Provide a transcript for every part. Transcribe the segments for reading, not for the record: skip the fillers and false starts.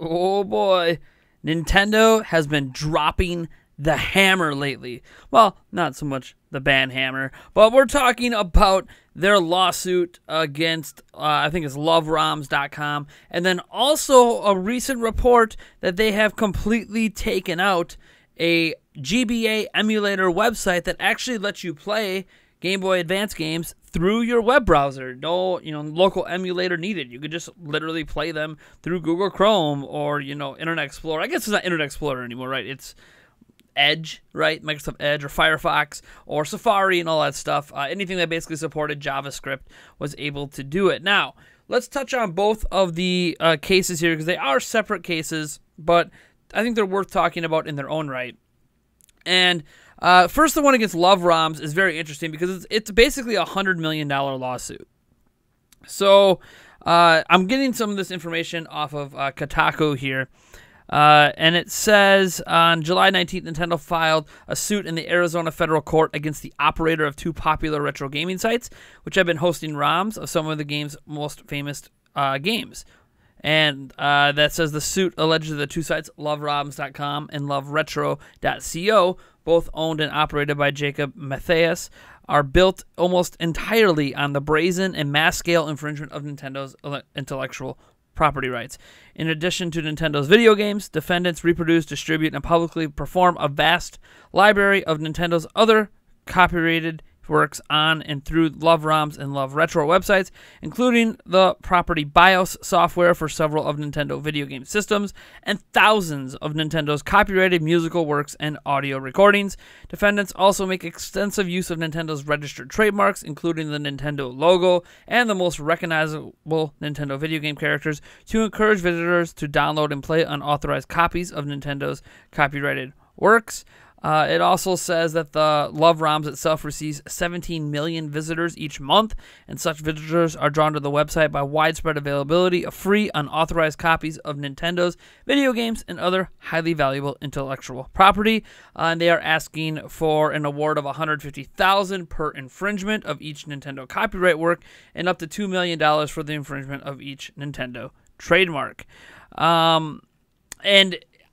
Oh boy, Nintendo has been dropping the hammer lately. Well, not so much the band hammer, but we're talking about their lawsuit against, I think it's loveroms.com, and then also a recent report that they have completely taken out a GBA emulator website that actually lets you play Game Boy Advance games through your web browser. No, local emulator needed. You could just literally play them through Google Chrome or, Internet Explorer. I guess it's not Internet Explorer anymore, right? It's Edge, right? Microsoft Edge or Firefox or Safari and all that stuff. Anything that basically supported JavaScript was able to do it. Now, let's touch on both of the cases here because they are separate cases, but I think they're worth talking about in their own right. And first, the one against LoveRoms is very interesting because it's basically a $100 million lawsuit. So I'm getting some of this information off of Kotaku here. And it says on July 19th, Nintendo filed a suit in the Arizona federal court against the operator of two popular retro gaming sites, which have been hosting ROMs of some of the game's most famous games. And that says the suit alleges the two sites, loveroms.com and loveretro.co, both owned and operated by Jacob Matthias, are built almost entirely on the brazen and mass-scale infringement of Nintendo's intellectual property rights. In addition to Nintendo's video games, defendants reproduce, distribute, and publicly perform a vast library of Nintendo's other copyrighted works on and through LoveRoms and Love Retro websites, including the property BIOS software for several of Nintendo video game systems, and thousands of Nintendo's copyrighted musical works and audio recordings. Defendants also make extensive use of Nintendo's registered trademarks, including the Nintendo logo and the most recognizable Nintendo video game characters, to encourage visitors to download and play unauthorized copies of Nintendo's copyrighted works. It also says that the LoveRoms itself receives 17 million visitors each month, and such visitors are drawn to the website by widespread availability of free, unauthorized copies of Nintendo's video games and other highly valuable intellectual property. And they are asking for an award of $150,000 per infringement of each Nintendo copyright work and up to $2 million for the infringement of each Nintendo trademark. And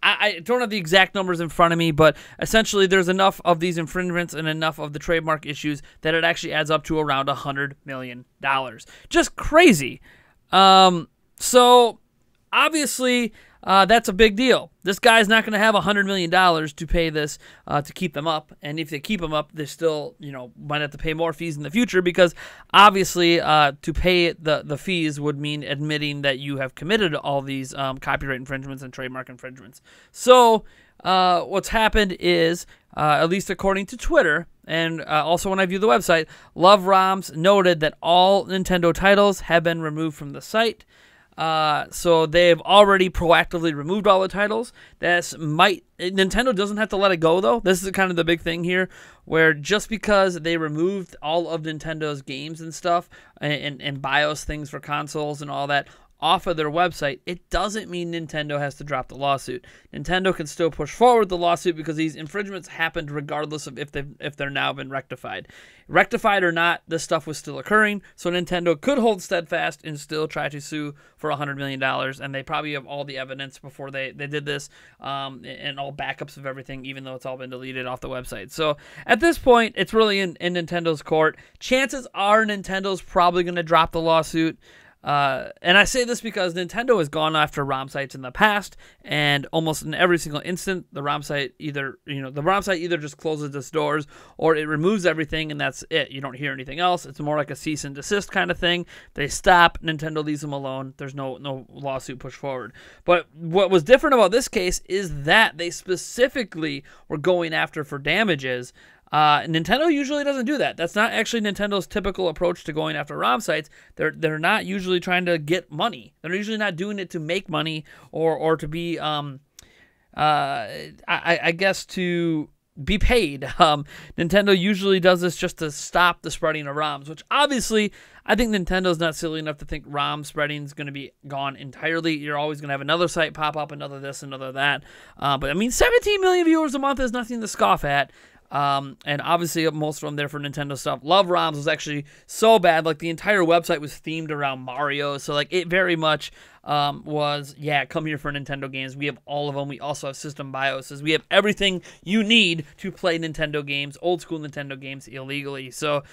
I don't have the exact numbers in front of me, but essentially there's enough of these infringements and enough of the trademark issues that it actually adds up to around $100 million. Just crazy. So obviously that's a big deal. This guy's not going to have $100 million to pay this to keep them up. And if they keep them up, they still, might have to pay more fees in the future because obviously to pay the fees would mean admitting that you have committed all these copyright infringements and trademark infringements. So what's happened is, at least according to Twitter, and also when I view the website, LoveRoms noted that all Nintendo titles have been removed from the site. So they've already proactively removed all the titles. Nintendo doesn't have to let it go, though. This is kind of the big thing here, where just because they removed all of Nintendo's games and stuff, and BIOS things for consoles and all that off of their website, it doesn't mean Nintendo has to drop the lawsuit. Nintendo can still push forward the lawsuit because these infringements happened regardless of if they're now been rectified. Rectified or not, this stuff was still occurring, so Nintendo could hold steadfast and still try to sue for $100 million, and they probably have all the evidence before they did this, and all backups of everything, even though it's all been deleted off the website. So at this point, it's really in Nintendo's court. Chances are Nintendo's probably going to drop the lawsuit. And I say this because Nintendo has gone after ROM sites in the past, and almost in every single instant, the ROM site either just closes its doors or it removes everything, and that's it. You don't hear anything else. It's more like a cease and desist kind of thing. They stop, Nintendo leaves them alone. There's no lawsuit pushed forward. But what was different about this case is that they specifically were going after for damages. Nintendo usually doesn't do that. That's not actually Nintendo's typical approach to going after ROM sites. They're not usually trying to get money. They're usually not doing it to make money or to be, I guess, to be paid. Nintendo usually does this just to stop the spreading of ROMs, which obviously I think Nintendo's not silly enough to think ROM spreading is going to be gone entirely. You're always going to have another site pop up, another this, another that. But I mean, 17 million viewers a month is nothing to scoff at. And obviously most of them there for Nintendo stuff. Love ROMs was actually so bad, like the entire website was themed around Mario, so like it very much was, yeah, come here for Nintendo games. We have all of them. We also have system BIOSes. We have everything you need to play Nintendo games, old school Nintendo games illegally. So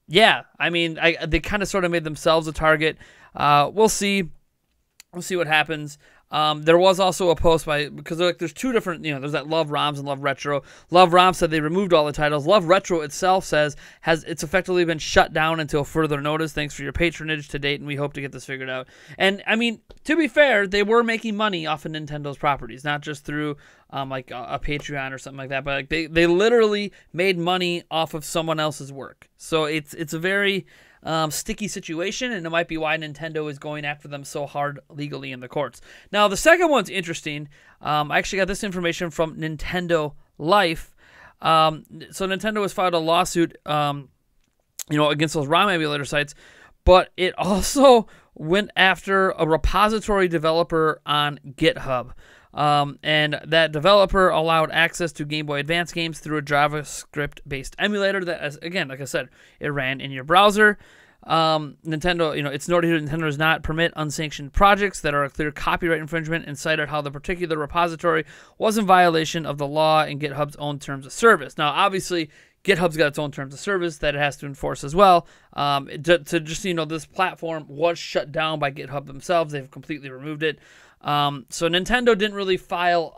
yeah, I mean, they kind of sort of made themselves a target. We'll see. We'll see what happens. There was also a post because there's two different, there's that Love ROMs and Love Retro. Love ROM said they removed all the titles. Love Retro itself says it's effectively been shut down until further notice. Thanks for your patronage to date, and we hope to get this figured out. And I mean, to be fair, they were making money off of Nintendo's properties, not just through like a Patreon or something like that, but like they literally made money off of someone else's work. So it's a very sticky situation, and it might be why Nintendo is going after them so hard legally in the courts. Now, the second one's interesting. I actually got this information from Nintendo Life. So Nintendo has filed a lawsuit, against those ROM emulator sites, but it also went after a repository developer on GitHub. And that developer allowed access to Game Boy Advance games through a JavaScript-based emulator that, again, like I said, it ran in your browser. Nintendo, it's noted here Nintendo does not permit unsanctioned projects that are a clear copyright infringement, and cited how the particular repository was in violation of the law and GitHub's own terms of service. Now, obviously, GitHub's got its own terms of service that it has to enforce as well. To just, this platform was shut down by GitHub themselves. They've completely removed it. So Nintendo didn't really file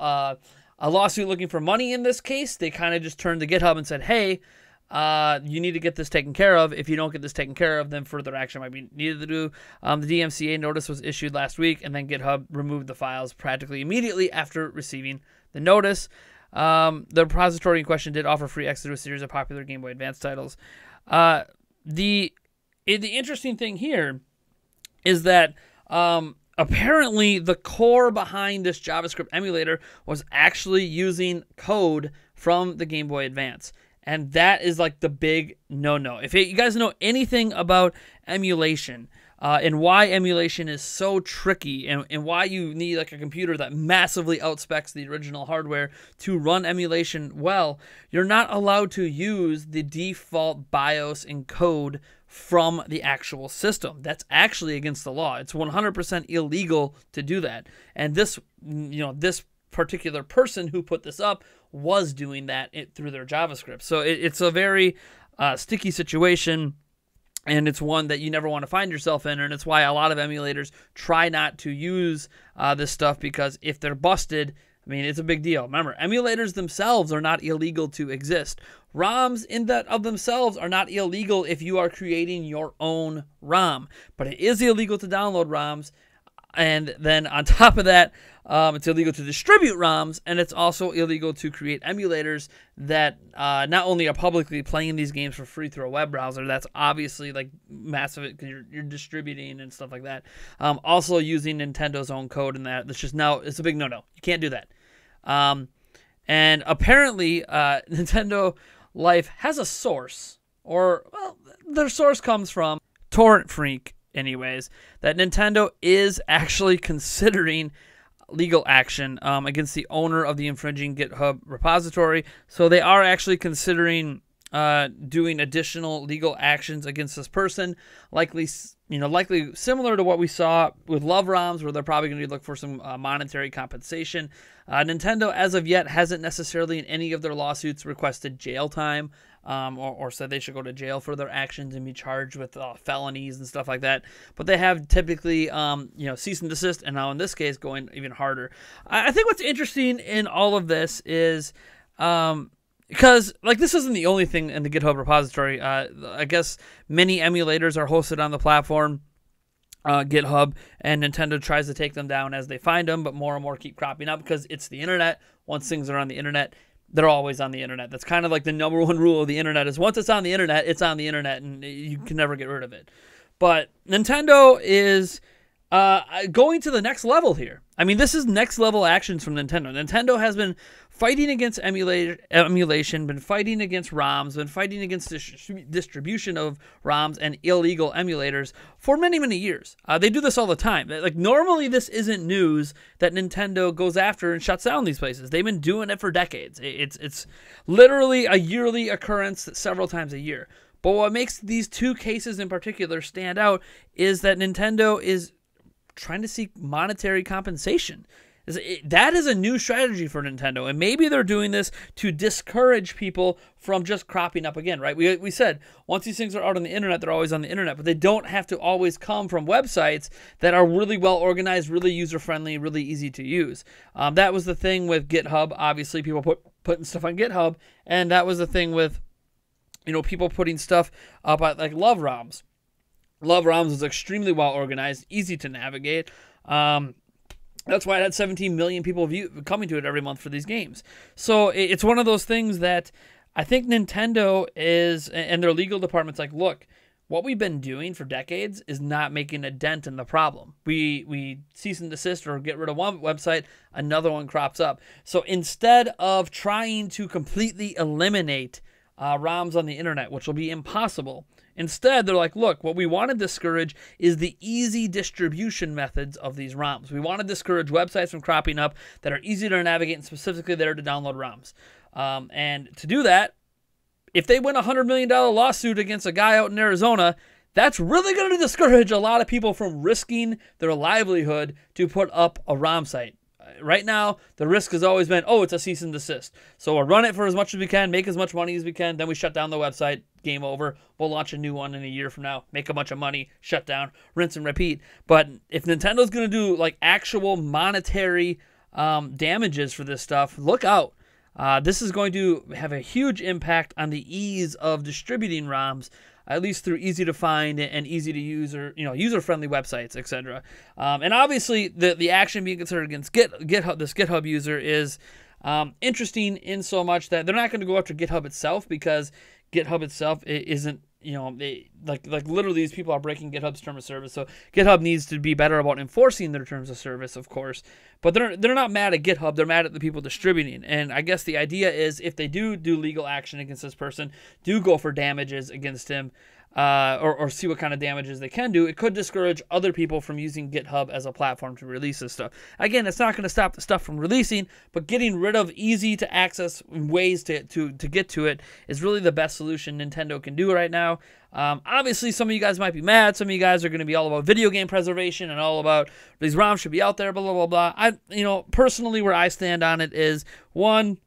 a lawsuit looking for money in this case. They kind of just turned to GitHub and said, hey, you need to get this taken care of. If you don't get this taken care of, then further action might be needed to do. The DMCA notice was issued last week, and then GitHub removed the files practically immediately after receiving the notice. The repository in question did offer free access to a series of popular Game Boy Advance titles. The interesting thing here is that apparently the core behind this JavaScript emulator was actually using code from the Game Boy Advance. And that is like the big no-no. If you guys know anything about emulation and why emulation is so tricky and why you need like a computer that massively outspecs the original hardware to run emulation well, you're not allowed to use the default BIOS and code from the actual system. That's actually against the law. It's 100% illegal to do that. And this, this particular person who put this up was doing that through their JavaScript. So it's a very sticky situation, and it's one that you never want to find yourself in, and it's why a lot of emulators try not to use this stuff, because if they're busted, I mean, it's a big deal. Remember, emulators themselves are not illegal to exist. ROMs in that of themselves are not illegal if you are creating your own ROM, but it is illegal to download ROMs. And then on top of that, it's illegal to distribute ROMs, and it's also illegal to create emulators that not only are publicly playing these games for free through a web browser, that's obviously like massive because you're distributing and stuff like that. Also using Nintendo's own code in that. It's just it's a big no-no. You can't do that. And apparently, Nintendo Life has a source, or well, their source comes from Torrent Freak. Anyways, that Nintendo is actually considering legal action against the owner of the infringing GitHub repository. So they are actually considering doing additional legal actions against this person, likely similar to what we saw with Love ROMs, where they're probably going to look for some monetary compensation. Nintendo, as of yet, hasn't necessarily in any of their lawsuits requested jail time or said they should go to jail for their actions and be charged with felonies and stuff like that. But they have typically, cease and desist, and now in this case, going even harder. I think what's interesting in all of this is because this isn't the only thing in the GitHub repository. I guess many emulators are hosted on the platform, GitHub, and Nintendo tries to take them down as they find them, but more and more keep cropping up because it's the internet. Once things are on the internet, they're always on the internet. That's kind of like the number one rule of the internet is once it's on the internet, and you can never get rid of it. But Nintendo is Going to the next level here. I mean, this is next level actions from Nintendo. Nintendo has been fighting against emulation, been fighting against ROMs, been fighting against distribution of ROMs and illegal emulators for many, many years. They do this all the time. Like, normally this isn't news that Nintendo goes after and shuts down these places. They've been doing it for decades. It's literally a yearly occurrence several times a year. But what makes these two cases in particular stand out is that Nintendo is trying to seek monetary compensation. That is a new strategy for Nintendo, and maybe they're doing this to discourage people from just cropping up again, right? We said once these things are out on the internet, they're always on the internet, but they don't have to always come from websites that are really well organized, really user-friendly, really easy to use. That was the thing with GitHub. Obviously, people putting stuff on GitHub, and that was the thing with, you know, people putting stuff up at like Love ROMs. Love ROMs is extremely well organized, easy to navigate. That's why it had 17 million people coming to it every month for these games. So it's one of those things that I think Nintendo is, and their legal department's like, look, what we've been doing for decades is not making a dent in the problem. We cease and desist or get rid of one website, another one crops up. So instead of trying to completely eliminate ROMs on the internet, which will be impossible, instead, they're like, look, what we want to discourage is the easy distribution methods of these ROMs. We want to discourage websites from cropping up that are easy to navigate and specifically there to download ROMs. And to do that, if they win a $100 million lawsuit against a guy out in Arizona, that's really going to discourage a lot of people from risking their livelihood to put up a ROM site. Right now, the risk has always been, oh, it's a cease and desist. So we'll run it for as much as we can, make as much money as we can, then we shut down the website, game over. We'll launch a new one in a year from now, make a bunch of money, shut down, rinse and repeat. But if Nintendo's going to do like actual monetary damages for this stuff, look out. This is going to have a huge impact on the ease of distributing ROMs, at least through easy to find and easy to use, or user-friendly websites, etc. And obviously, the action being considered against GitHub, this GitHub user, is interesting in so much that they're not going to go after GitHub itself, because GitHub itself isn't, like literally these people are breaking GitHub's term of service. So GitHub needs to be better about enforcing their terms of service, of course. But they're not mad at GitHub. They're mad at the people distributing. And I guess the idea is if they do legal action against this person, do go for damages against him, or see what kind of damages they can do, it could discourage other people from using GitHub as a platform to release this stuff. Again, it's not going to stop the stuff from releasing, but getting rid of easy to access ways to get to it is really the best solution Nintendo can do right now. Obviously, some of you guys might be mad. Some of you guys are going to be all about video game preservation and all about these ROMs should be out there, blah, blah, blah, blah. Personally, where I stand on it is, one,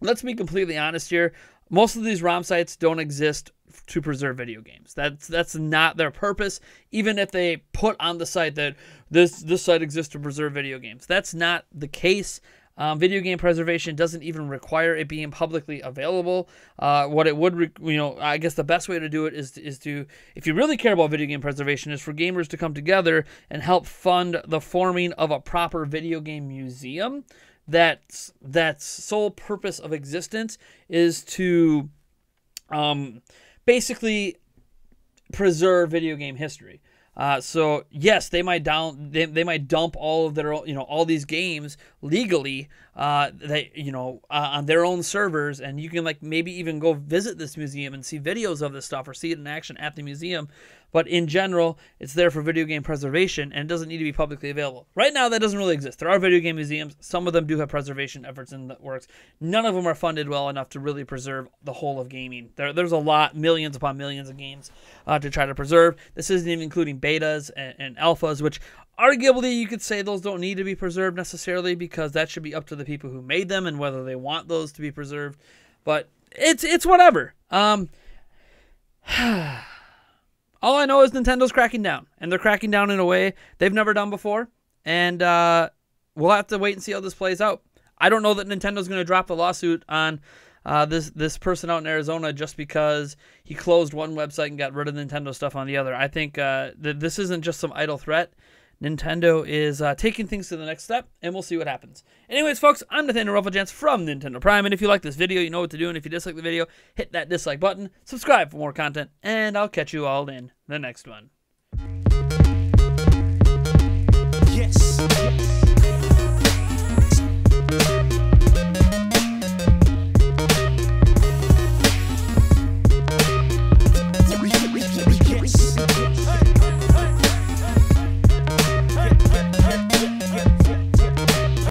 let's be completely honest here. Most of these ROM sites don't exist to preserve video games. That's not their purpose. Even if they put on the site that this site exists to preserve video games, that's not the case. Video game preservation doesn't even require it being publicly available. What it would, I guess the best way to do it is to, if you really care about video game preservation, is for gamers to come together and help fund the forming of a proper video game museum. That's sole purpose of existence is to basically preserve video game history. So yes, they might dump all of their all these games legally on their own servers, and you can maybe even go visit this museum and see videos of this stuff or see it in action at the museum. But in general, it's there for video game preservation, and it doesn't need to be publicly available. Right now, that doesn't really exist. There are video game museums. Some of them do have preservation efforts in the works. None of them are funded well enough to really preserve the whole of gaming. There's a lot, millions upon millions of games to try to preserve. This isn't even including betas and alphas, which arguably you could say those don't need to be preserved necessarily, because that should be up to the people who made them and whether they want those to be preserved. But it's whatever. All I know is Nintendo's cracking down, and they're cracking down in a way they've never done before, and we'll have to wait and see how this plays out. I don't know that Nintendo's going to drop the lawsuit on this person out in Arizona just because he closed one website and got rid of Nintendo stuff on the other. I think that this isn't just some idle threat. Nintendo is taking things to the next step, and we'll see what happens. Anyways, folks, I'm Nathaniel Rufflegents from Nintendo Prime, and if you like this video, you know what to do, and if you dislike the video, hit that dislike button, subscribe for more content, and I'll catch you all in the next one.